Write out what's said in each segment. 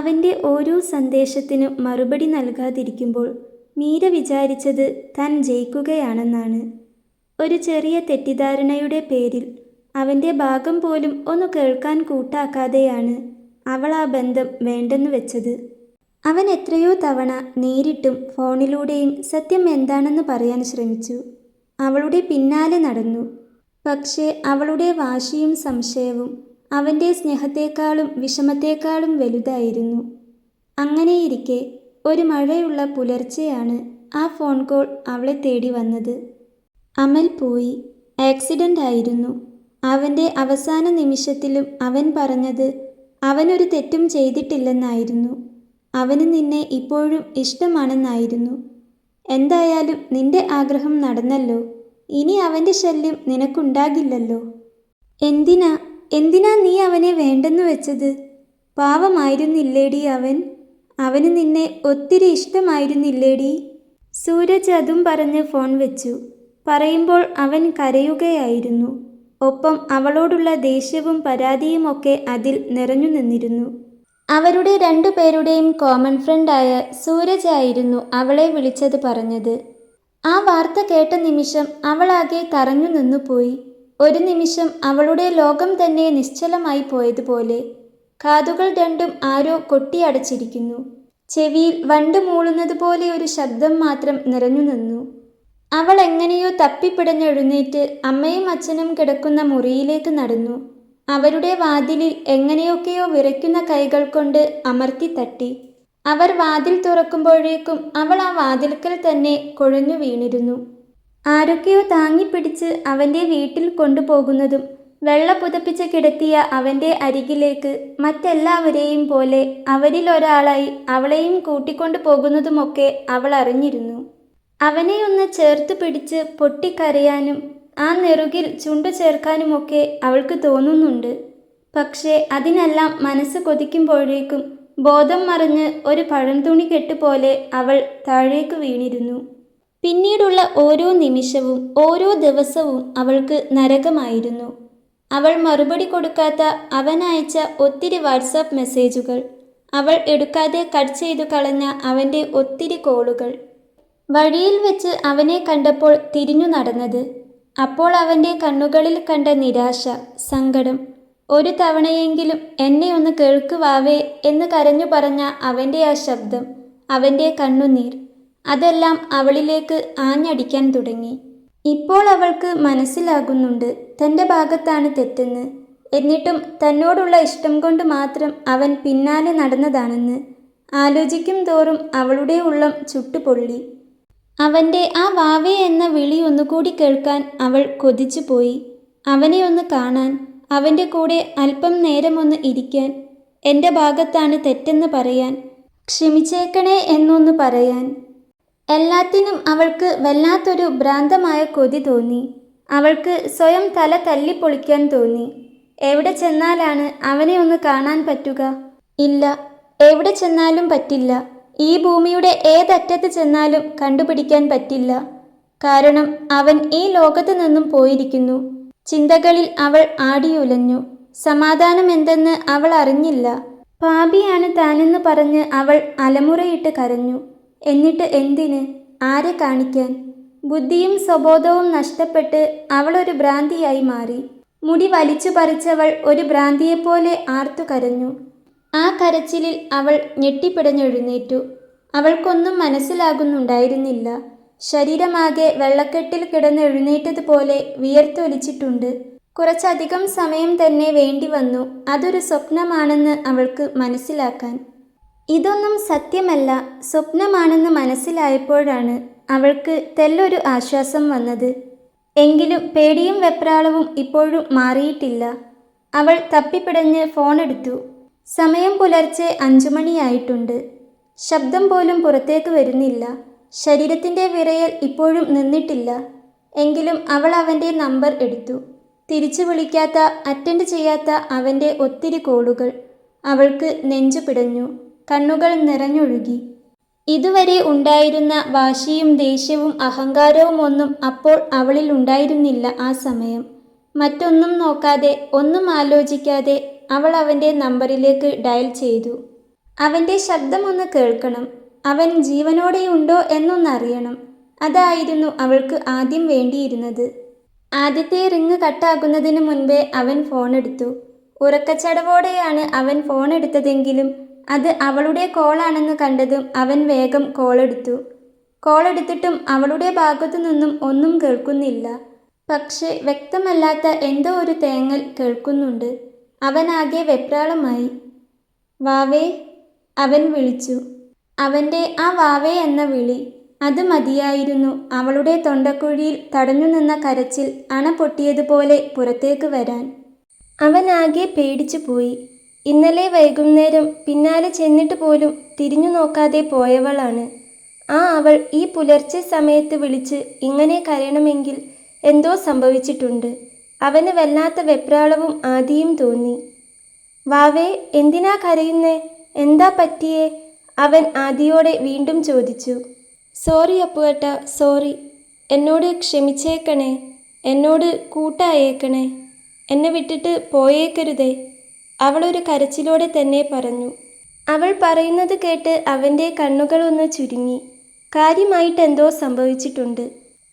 അവൻ്റെ ഓരോ സന്ദേശത്തിനും മറുപടി നൽകാതിരിക്കുമ്പോൾ മീര വിചാരിച്ചത് താൻ ജയിക്കുകയാണെന്നാണ്. ഒരു ചെറിയ തെറ്റിദ്ധാരണയുടെ പേരിൽ അവൻ്റെ ഭാഗം പോലും ഒന്ന് കേൾക്കാൻ കൂട്ടാക്കാതെയാണ് അവൾ ആ ബന്ധം വേണ്ടെന്ന് വെച്ചത്. അവൻ എത്രയോ തവണ നേരിട്ടും ഫോണിലൂടെയും സത്യം എന്താണെന്ന് പറയാൻ ശ്രമിച്ചു. അവളുടെ പിന്നാലെ നടന്നു. പക്ഷേ അവളുടെ വാശിയും സംശയവും അവൻ്റെ സ്നേഹത്തെക്കാളും വിഷമത്തെക്കാളും വലുതായിരുന്നു. അങ്ങനെയിരിക്കെ ഒരു മഴയുള്ള പുലർച്ചെയാണ് ആ ഫോൺ കോൾ അവളെ തേടി വന്നത്. അമൽ പോയി. ആക്സിഡൻ്റ് ആയിരുന്നു. അവൻ്റെ അവസാന നിമിഷത്തിലും അവൻ പറഞ്ഞത് അവനൊരു തെറ്റും ചെയ്തിട്ടില്ലെന്നായിരുന്നു. അവന് നിന്നെ ഇപ്പോഴും ഇഷ്ടമാണെന്നായിരുന്നു. എന്തായാലും നിന്റെ ആഗ്രഹം നടന്നല്ലോ. ഇനി അവൻ്റെ ശല്യം നിനക്കുണ്ടാകില്ലല്ലോ. എന്തിനാ നീ അവനെ വേണ്ടെന്ന് വെച്ചത്? പാവമായിരുന്നില്ലേടി അവൻ? അവന് നിന്നെ ഒത്തിരി ഇഷ്ടമായിരുന്നില്ലേടി? സൂരജ് അതും പറഞ്ഞ് ഫോൺ വെച്ചു. പറയുമ്പോൾ അവൻ കരയുകയായിരുന്നു. ഒപ്പം അവളോടുള്ള ദേഷ്യവും പരാതിയുമൊക്കെ അതിൽ നിറഞ്ഞു നിന്നിരുന്നു. അവരുടെ രണ്ടുപേരുടെയും കോമൺ ഫ്രണ്ടായ സൂരജ് ആയിരുന്നു അവളെ വിളിച്ചത് പറഞ്ഞത്. ആ വാർത്ത കേട്ട നിമിഷം അവളാകെ തറഞ്ഞു നിന്നുപോയി. ഒരു നിമിഷം അവളുടെ ലോകം തന്നെ നിശ്ചലമായി പോയതുപോലെ. കാതുകൾ രണ്ടും ആരോ കൊട്ടിയടച്ചിരിക്കുന്നു. ചെവിയിൽ വണ്ട് മൂളുന്നത് പോലെ ഒരു ശബ്ദം മാത്രം നിറഞ്ഞു നിന്നു. അവൾ എങ്ങനെയോ തപ്പിപ്പിടഞ്ഞെഴുന്നേറ്റ് അമ്മയും അച്ഛനും കിടക്കുന്ന മുറിയിലേക്ക് നടന്നു. അവരുടെ വാതിലിൽ എങ്ങനെയൊക്കെയോ വിറയ്ക്കുന്ന കൈകൾ കൊണ്ട് അമർത്തി തട്ടി. അവർ വാതിൽ തുറക്കുമ്പോഴേക്കും അവൾ ആ വാതിൽക്കൽ തന്നെ കുഴഞ്ഞു വീണിരുന്നു. ആരൊക്കെയോ താങ്ങിപ്പിടിച്ച് അവൻ്റെ വീട്ടിൽ കൊണ്ടുപോകുന്നതും വെള്ള പുതപ്പിച്ച് കിടത്തിയ അവൻ്റെ അരികിലേക്ക് മറ്റെല്ലാവരെയും പോലെ അവരിലൊരാളായി അവളെയും കൂട്ടിക്കൊണ്ടു പോകുന്നതുമൊക്കെ അവൾ അറിഞ്ഞിരുന്നു. അവനെ ഒന്ന് ചേർത്ത് പിടിച്ച് പൊട്ടിക്കരയാനും ആ നെറുകിൽ ചുണ്ടു ചേർക്കാനുമൊക്കെ അവൾക്ക് തോന്നുന്നുണ്ട്. പക്ഷേ അതിനെല്ലാം മനസ്സ് കൊതിക്കുമ്പോഴേക്കും ബോധം മറിഞ്ഞ് ഒരു പഴംതുണി കെട്ടുപോലെ അവൾ താഴേക്ക് വീണിരുന്നു. പിന്നീടുള്ള ഓരോ നിമിഷവും ഓരോ ദിവസവും അവൾക്ക് നരകമായിരുന്നു. അവൾ മറുപടി കൊടുക്കാത്ത അവനയച്ച ഒത്തിരി വാട്സാപ്പ് മെസ്സേജുകൾ, അവൾ എടുക്കാതെ കട്ട് ചെയ്തു കളഞ്ഞ അവൻ്റെ ഒത്തിരി കോളുകൾ. വഴിയിൽ വെച്ച് അവനെ കണ്ടപ്പോൾ തിരിഞ്ഞു നടന്നത്. അപ്പോൾ അവൻ്റെ കണ്ണുകളിൽ കണ്ട നിരാശ, സങ്കടം. ഒരു തവണയെങ്കിലും എന്നെ ഒന്ന് കേൾക്കുവാവേ എന്ന് കരഞ്ഞു പറഞ്ഞ അവൻ്റെ ആ ശബ്ദം, അവൻ്റെ കണ്ണുനീർ, അതെല്ലാം അവളിലേക്ക് ആഞ്ഞടിക്കാൻ തുടങ്ങി. ഇപ്പോൾ അവൾക്ക് മനസ്സിലാകുന്നുണ്ട് തൻ്റെ ഭാഗത്താണ് തെറ്റെന്ന്. എന്നിട്ടും തന്നോടുള്ള ഇഷ്ടം കൊണ്ട് മാത്രം അവൻ പിന്നാലെ നടന്നതാണെന്ന് ആലോചിക്കും തോറും അവളുടെ ഉള്ളം ചുട്ടുപൊള്ളി. അവൻ്റെ ആ വാവേ എന്ന വിളി ഒന്നുകൂടി കേൾക്കാൻ അവൾ കൊതിച്ചുപോയി. അവനെ ഒന്ന് കാണാൻ, അവൻ്റെ കൂടെ അല്പം നേരമൊന്ന് ഇരിക്കാൻ, എൻ്റെ ഭാഗത്താണ് തെറ്റെന്ന് പറയാൻ, ക്ഷമിച്ചേക്കണേ എന്നൊന്ന് പറയാൻ. എല്ലാത്തിനും അവൾക്ക് വല്ലാത്തൊരു ഭ്രാന്തമായ കൊതി തോന്നി. അവൾക്ക് സ്വയം തല തല്ലിപ്പൊളിക്കാൻ തോന്നി. എവിടെ ചെന്നാലാണ് അവനെ ഒന്ന് കാണാൻ പറ്റുക? ഇല്ല, എവിടെ ചെന്നാലും പറ്റില്ല. ഈ ഭൂമിയുടെ ഏതറ്റത്ത് ചെന്നാലും കണ്ടുപിടിക്കാൻ പറ്റില്ല. കാരണം അവൻ ഈ ലോകത്ത് നിന്നും പോയിരിക്കുന്നു. ചിന്തകളിൽ അവൾ ആടിയുലഞ്ഞു. സമാധാനം എന്തെന്ന് അവൾ അറിഞ്ഞില്ല. പാപിയാണ് താനെന്ന് പറഞ്ഞ് അവൾ അലമുറയിട്ട് കരഞ്ഞു. എന്നിട്ട് എന്തിന്? ആരെ കാണിക്കാൻ? ബുദ്ധിയും സ്വബോധവും നഷ്ടപ്പെട്ട് അവൾ ഒരു ഭ്രാന്തിയായി മാറി. മുടി വലിച്ചു പറിച്ചവൾ ഒരു ഭ്രാന്തിയെപ്പോലെ ആർത്തു കരഞ്ഞു. ആ കരച്ചിലിൽ അവൾ ഞെട്ടിപ്പിടഞ്ഞെഴുന്നേറ്റു. അവൾക്കൊന്നും മനസ്സിലാകുന്നുണ്ടായിരുന്നില്ല. ശരീരമാകെ വെള്ളക്കെട്ടിൽ കിടന്നെഴുന്നേറ്റതുപോലെ വിയർത്തൊലിച്ചിട്ടുണ്ട്. കുറച്ചധികം സമയം തന്നെ വേണ്ടി വന്നു അതൊരു സ്വപ്നമാണെന്ന് അവൾക്ക് മനസ്സിലാക്കാൻ. ഇതൊന്നും സത്യമല്ല, സ്വപ്നമാണെന്ന് മനസ്സിലായപ്പോഴാണ് അവൾക്ക് തെല്ലൊരു ആശ്വാസം വന്നത്. എങ്കിലും പേടിയും വെപ്രാളവും ഇപ്പോഴും മാറിയിട്ടില്ല. അവൾ തപ്പിപ്പിടഞ്ഞ് ഫോണെടുത്തു. സമയം പുലർച്ചെ 5 മണിയായിട്ടുണ്ട്. ശബ്ദം പോലും പുറത്തേക്ക് വരുന്നില്ല. ശരീരത്തിൻ്റെ വിറയൽ ഇപ്പോഴും നിന്നിട്ടില്ല. എങ്കിലും അവൾ അവൻ്റെ നമ്പർ എടുത്തു. തിരിച്ചു വിളിക്കാത്ത, അറ്റൻഡ് ചെയ്യാത്ത അവൻ്റെ ഒത്തിരി കോളുകൾ. അവൾക്ക് നെഞ്ചു പിടഞ്ഞു. കണ്ണുകൾ നിറഞ്ഞൊഴുകി. ഇതുവരെ ഉണ്ടായിരുന്ന വാശിയും ദേഷ്യവും അഹങ്കാരവും ഒന്നും അപ്പോൾ അവളിൽ ഉണ്ടായിരുന്നില്ല. ആ സമയം മറ്റൊന്നും നോക്കാതെ, ഒന്നും ആലോചിക്കാതെ അവൾ അവൻ്റെ നമ്പറിലേക്ക് ഡയൽ ചെയ്തു. അവൻ്റെ ശബ്ദമൊന്ന് കേൾക്കണം. അവൻ ജീവനോടെയുണ്ടോ എന്നൊന്നറിയണം. അതായിരുന്നു അവൾക്ക് ആദ്യം വേണ്ടിയിരുന്നത്. ആദ്യത്തെ റിങ് കട്ടാകുന്നതിന് മുൻപേ അവൻ ഫോണെടുത്തു. ഉറക്കച്ചടവോടെയാണ് അവൻ ഫോണെടുത്തതെങ്കിലും അത് അവളുടെ കോളാണെന്ന് കണ്ടതും അവൻ വേഗം കോളെടുത്തു. കോളെടുത്തിട്ടും അവളുടെ ഭാഗത്തു നിന്നും ഒന്നും കേൾക്കുന്നില്ല. പക്ഷേ വ്യക്തമല്ലാത്ത എന്തോ ഒരു തേങ്ങൽ കേൾക്കുന്നുണ്ട്. അവനാകെ വെപ്രാളമായി. വാവേ, അവൻ വിളിച്ചു. അവൻ്റെ ആ വാവേ എന്ന വിളി, അത് മതിയായിരുന്നു അവളുടെ തൊണ്ടക്കുഴിയിൽ തടഞ്ഞു നിന്ന കരച്ചിൽ അണ പൊട്ടിയതുപോലെ പുറത്തേക്ക് വരാൻ. അവനാകെ പേടിച്ചു പോയി. ഇന്നലെ വൈകുന്നേരം പിന്നാലെ ചെന്നിട്ട് പോലും തിരിഞ്ഞു നോക്കാതെ പോയവളാണ്. അവൾ ഈ പുലർച്ചെ സമയത്ത് വിളിച്ച് ഇങ്ങനെ കരയണമെങ്കിൽ എന്തോ സംഭവിച്ചിട്ടുണ്ട്. അവന് വല്ലാത്ത വെപ്രാളവും ആദിയും തോന്നി. വാവേ, എന്തിനാ കരയുന്നേ? എന്താ പറ്റിയേ? അവൻ ആദിയോടെ വീണ്ടും ചോദിച്ചു. സോറി അപ്പുവേട്ട, സോറി. എന്നോട് ക്ഷമിച്ചേക്കണേ. എന്നോട് കൂട്ടായേക്കണേ. എന്നെ വിട്ടിട്ട് പോയേക്കരുതേ, അവളൊരു കരച്ചിലോടെ തന്നെ പറഞ്ഞു. അവൾ പറയുന്നത് കേട്ട് അവൻ്റെ കണ്ണുകളൊന്ന് ചുരുങ്ങി. കാര്യമായിട്ടെന്തോ സംഭവിച്ചിട്ടുണ്ട്.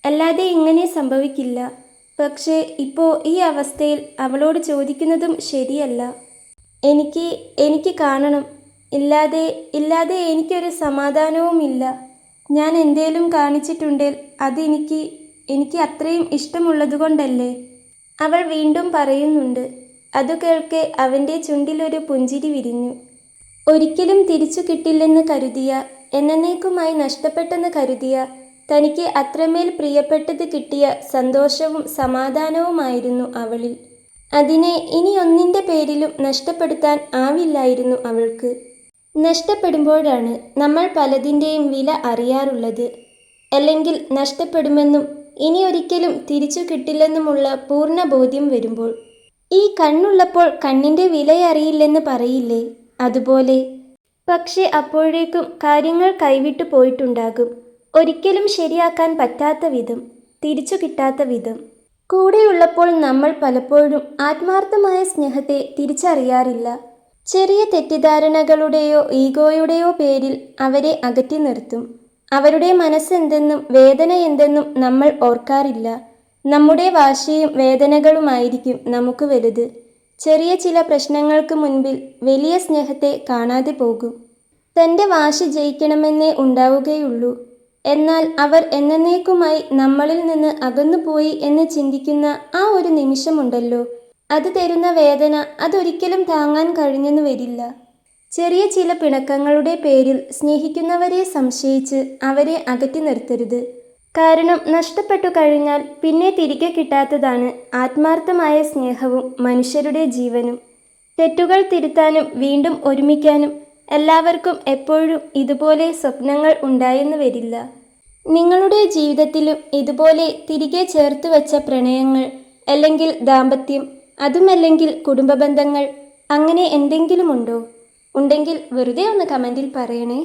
അല്ലാതെ ഇങ്ങനെ സംഭവിക്കില്ല. പക്ഷേ ഇപ്പോൾ ഈ അവസ്ഥയിൽ അവളോട് ചോദിക്കുന്നതും ശരിയല്ല. എനിക്ക് കാണണം. ഇല്ലാതെ എനിക്കൊരു സമാധാനവുമില്ല. ഞാൻ എന്തേലും കാണിച്ചിട്ടുണ്ടേൽ എനിക്ക് അത്രയും ഇഷ്ടമുള്ളതുകൊണ്ടല്ലേ? അവൾ വീണ്ടും പറയുന്നുണ്ട്. അതു കേൾക്കെ അവൻ്റെ ചുണ്ടിലൊരു പുഞ്ചിരി വിരിഞ്ഞു. ഒരിക്കലും തിരിച്ചു കിട്ടില്ലെന്ന് കരുതിയ, എന്നേക്കുമായി നഷ്ടപ്പെട്ടെന്ന് കരുതിയ, തനിക്ക് അത്രമേൽ പ്രിയപ്പെട്ടത് കിട്ടിയ സന്തോഷവും സമാധാനവുമായിരുന്നു അവളിൽ. അതിനെ ഇനി ഒന്നിൻ്റെ പേരിലും നഷ്ടപ്പെടുത്താൻ ആവില്ലായിരുന്നു അവൾക്ക്. നഷ്ടപ്പെടുമ്പോഴാണ് നമ്മൾ പലതിൻ്റെയും വില അറിയാറുള്ളത്. അല്ലെങ്കിൽ നഷ്ടപ്പെടുമെന്നും ഇനിയൊരിക്കലും തിരിച്ചു കിട്ടില്ലെന്നുമുള്ള പൂർണ്ണ ബോധ്യം വരുമ്പോൾ. ഈ കണ്ണുള്ളപ്പോൾ കണ്ണിൻ്റെ വിലയറിയില്ലെന്ന് പറയില്ലേ, അതുപോലെ. പക്ഷെ അപ്പോഴേക്കും കാര്യങ്ങൾ കൈവിട്ടു പോയിട്ടുണ്ടാകും. ഒരിക്കലും ശരിയാക്കാൻ പറ്റാത്ത വിധം, തിരിച്ചു കിട്ടാത്ത വിധം. കൂടെയുള്ളപ്പോൾ നമ്മൾ പലപ്പോഴും ആത്മാർത്ഥമായ സ്നേഹത്തെ തിരിച്ചറിയാറില്ല. ചെറിയ തെറ്റിദ്ധാരണകളുടെയോ ഈഗോയുടെയോ പേരിൽ അവരെ അകറ്റി നിർത്തും. അവരുടെ മനസ്സെന്തെന്നും വേദന എന്തെന്നും നമ്മൾ ഓർക്കാറില്ല. നമ്മുടെ വാശിയും വേദനകളുമായിരിക്കും നമുക്ക് വലുത്. ചെറിയ ചില പ്രശ്നങ്ങൾക്ക് മുൻപിൽ വലിയ സ്നേഹത്തെ കാണാതെ പോകും. തൻ്റെ വാശി ജയിക്കണമെന്നേ ഉണ്ടാവുകയുള്ളൂ. എന്നാൽ അവർ എന്നേക്കുമായി നമ്മളിൽ നിന്ന് അകന്നുപോയി എന്ന് ചിന്തിക്കുന്ന ആ ഒരു നിമിഷമുണ്ടല്ലോ, അത് തരുന്ന വേദന അതൊരിക്കലും താങ്ങാൻ കഴിഞ്ഞെന്ന് വരില്ല. ചെറിയ ചില പിണക്കങ്ങളുടെ പേരിൽ സ്നേഹിക്കുന്നവരെ സംശയിച്ച് അവരെ അകറ്റി നിർത്തരുത്. കാരണം നഷ്ടപ്പെട്ടു കഴിഞ്ഞാൽ പിന്നെ തിരികെ കിട്ടാത്തതാണ് ആത്മാർത്ഥമായ സ്നേഹവും മനുഷ്യരുടെ ജീവനും. തെറ്റുകൾ തിരുത്താനും വീണ്ടും ഒരുമിക്കാനും എല്ലാവർക്കും എപ്പോഴും ഇതുപോലെ സ്വപ്നങ്ങൾ ഉണ്ടായെന്ന് വരില്ല. നിങ്ങളുടെ ജീവിതത്തിലും ഇതുപോലെ തിരികെ ചേർത്ത് വെച്ച പ്രണയങ്ങൾ, അല്ലെങ്കിൽ ദാമ്പത്യം, അതുമല്ലെങ്കിൽ കുടുംബ ബന്ധങ്ങൾ, അങ്ങനെ എന്തെങ്കിലുമുണ്ടോ? ഉണ്ടെങ്കിൽ വെറുതെ ഒന്ന് കമൻറ്റിൽ പറയണേ.